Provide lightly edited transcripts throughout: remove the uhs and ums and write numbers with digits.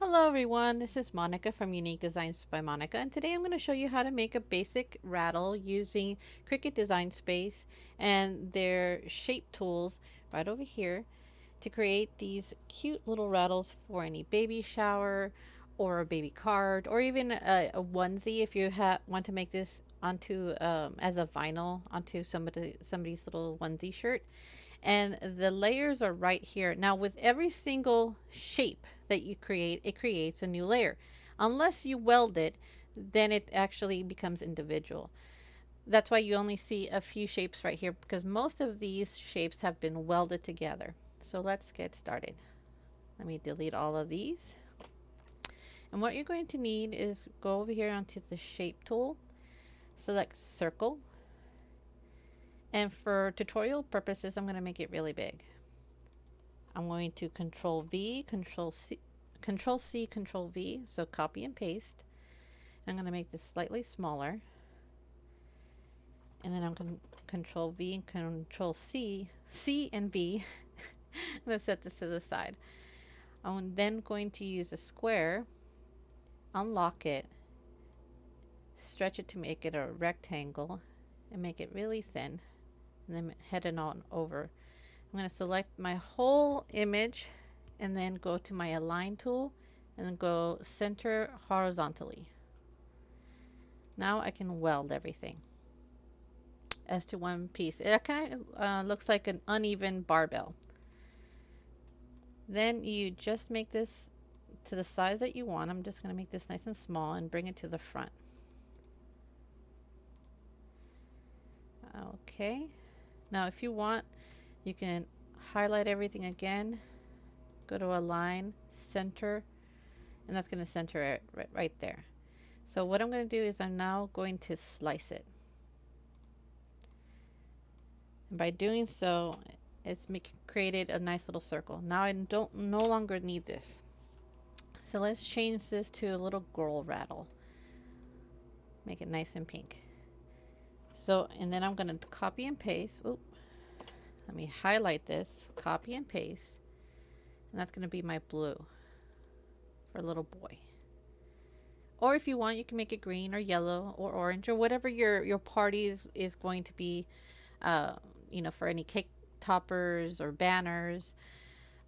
Hello everyone, this is Monica from Unique Designs by Monica, and today I'm going to show you how to make a basic rattle using Cricut Design Space and their shape tools right over here to create these cute little rattles for any baby shower or a baby card or even a onesie if you want to make this onto as a vinyl onto somebody's little onesie shirt. And the layers are right here. Now with every single shape that you create, it creates a new layer. Unless you weld it, then it actually becomes individual. That's why you only see a few shapes right here, because most of these shapes have been welded together. So let's get started. Let me delete all of these. And what you're going to need is go over here onto the shape tool, select circle, and for tutorial purposes I'm going to make it really big. I'm going to Control V, Control C, Control V, so copy and paste. I'm going to make this slightly smaller. And then I'm going to Control V and Control C, C and V. I'm going to set this to the side. I'm then going to use a square, unlock it, stretch it to make it a rectangle, and make it really thin. And then head it on over. I'm going to select my whole image and then go to my align tool and then go center horizontally. Now I can weld everything as to one piece. It kind of looks like an uneven barbell. Then you just make this to the size that you want. I'm just going to make this nice and small and bring it to the front. Okay. Now if you want, you can highlight everything again, go to align, center, and that's going to center it right there. So what I'm going to do is I'm now going to slice it. And by doing so, it's created a nice little circle. Now I no longer need this. So let's change this to a little girl rattle. Make it nice and pink. So, and then I'm going to copy and paste. Oop. Let me highlight this, copy and paste, and that's going to be my blue for a little boy. Or if you want, you can make it green or yellow or orange or whatever your party is going to be, you know, for any cake toppers or banners,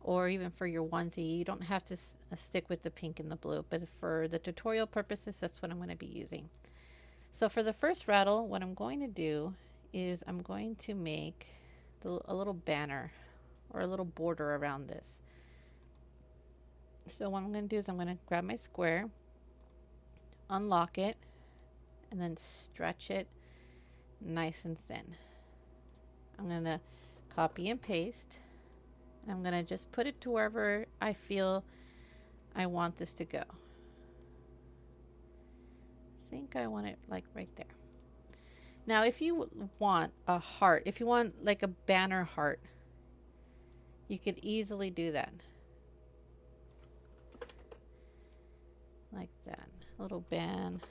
or even for your onesie. You don't have to stick with the pink and the blue, but for the tutorial purposes, that's what I'm going to be using. So for the first rattle, what I'm going to do is I'm going to make a little banner or a little border around this. So what I'm going to do is I'm going to grab my square, unlock it, and then stretch it nice and thin. I'm going to copy and paste, and I'm going to just put it to wherever I feel I want this to go. I think I want it like right there. Now if you want a heart, if you want like a banner heart, you could easily do that. Like that, little band.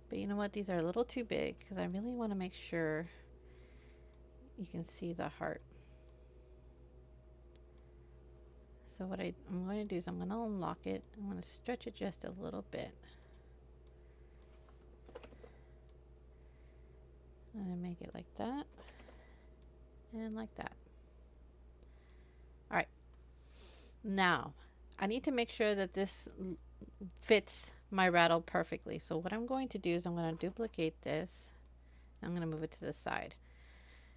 But you know what, these are a little too big because I really want to make sure you can see the heart. So what I'm going to do is I'm going to unlock it. I'm going to stretch it just a little bit. I'm going to make it like that and like that. All right. Now, I need to make sure that this fits my rattle perfectly. So what I'm going to do is I'm going to duplicate this. I'm going to move it to the side.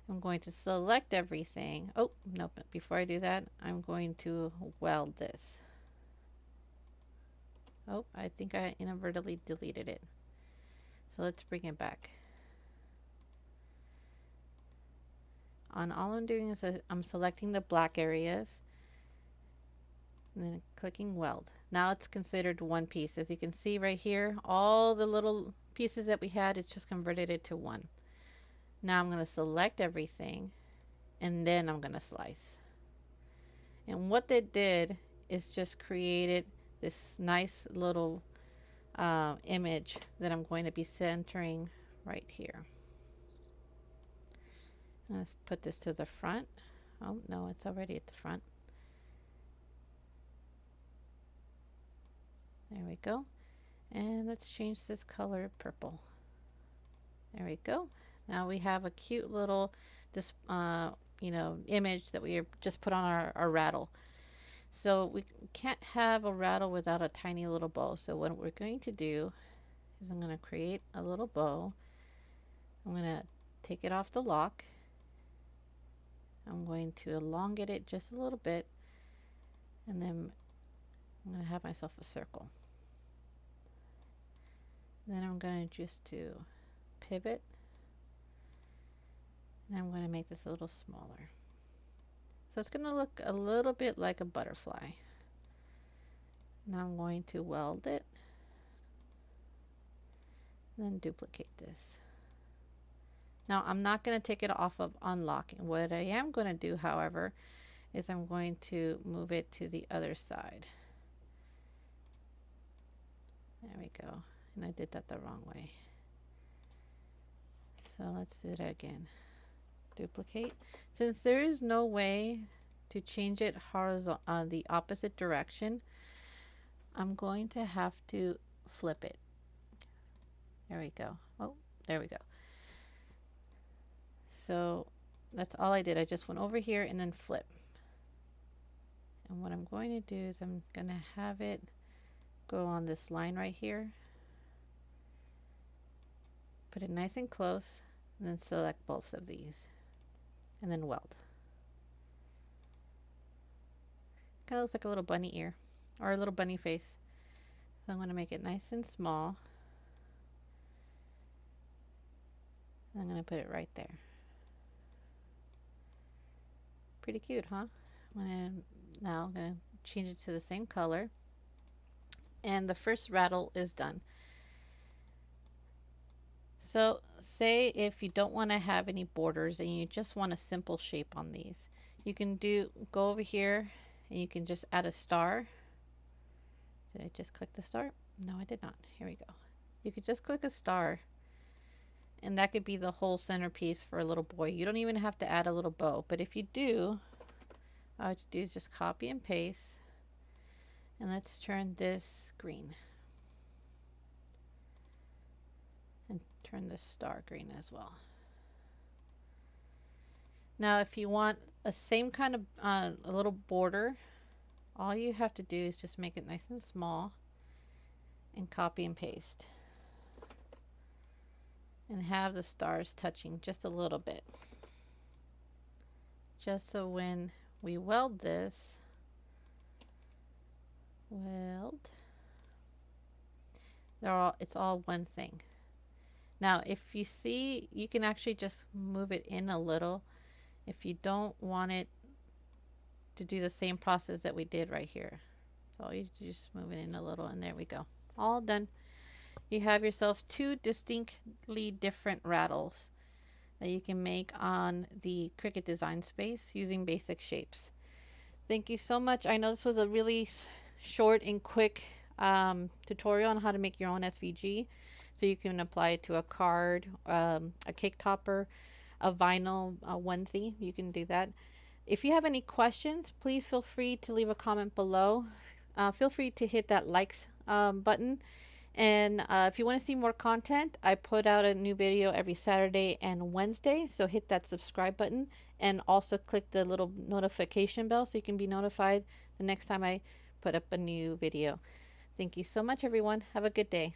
I'm going to select everything. Oh, no, but before I do that, I'm going to weld this. Oh, I think I inadvertently deleted it. So let's bring it back. All I'm doing is I'm selecting the black areas and then clicking weld. Now it's considered one piece. As you can see right here, all the little pieces that we had, it's just converted it to one. Now I'm going to select everything and then I'm going to slice. And what they did is just created this nice little image that I'm going to be centering right here. Let's put this to the front. Oh no, it's already at the front. There we go. And let's change this color purple. There we go. Now we have a cute little image that we just put on our rattle. So we can't have a rattle without a tiny little bow. So what we're going to do is I'm going to create a little bow. I'm going to take it off the lock. I'm going to elongate it just a little bit, and then I'm going to have myself a circle. Then I'm going to just to pivot, and I'm going to make this a little smaller. So it's going to look a little bit like a butterfly. Now I'm going to weld it, then duplicate this. Now I'm not going to take it off of unlocking. What I am going to do, however, is I'm going to move it to the other side. There we go. And I did that the wrong way. So let's do that again. Duplicate. Since there is no way to change it horizontal, the opposite direction, I'm going to have to flip it. There we go. Oh, there we go. So that's all I did. I just went over here and then flip. And what I'm going to do is I'm going to have it go on this line right here. Put it nice and close, and then select both of these. And then weld. Kind of looks like a little bunny ear or a little bunny face. So I'm going to make it nice and small. And I'm going to put it right there. Pretty cute, huh? Now I'm going to change it to the same color. And the first rattle is done. So say if you don't want to have any borders and you just want a simple shape on these, you can go over here and you can just add a star. Did I just click the star? No, I did not. Here we go. You could just click a star, and that could be the whole centerpiece for a little boy. You don't even have to add a little bow, but if you do, all you do is just copy and paste, and let's turn this green. And turn this star green as well. Now if you want a same kind of a little border, all you have to do is just make it nice and small and copy and paste. And have the stars touching just a little bit. Just so when we weld this, it's all one thing. Now, if you see, you can actually just move it in a little if you don't want it to do the same process that we did right here. So all you do is just move it in a little, and there we go. All done. You have yourself two distinctly different rattles that you can make on the Cricut design space using basic shapes. Thank you so much. I know this was a really short and quick tutorial on how to make your own SVG. So you can apply it to a card, a cake topper, a vinyl, a onesie. You can do that. If you have any questions, please feel free to leave a comment below. Feel free to hit that likes button. And if you want to see more content, I put out a new video every Saturday and Wednesday. So hit that subscribe button and also click the little notification bell so you can be notified the next time I put up a new video. Thank you so much, everyone. Have a good day.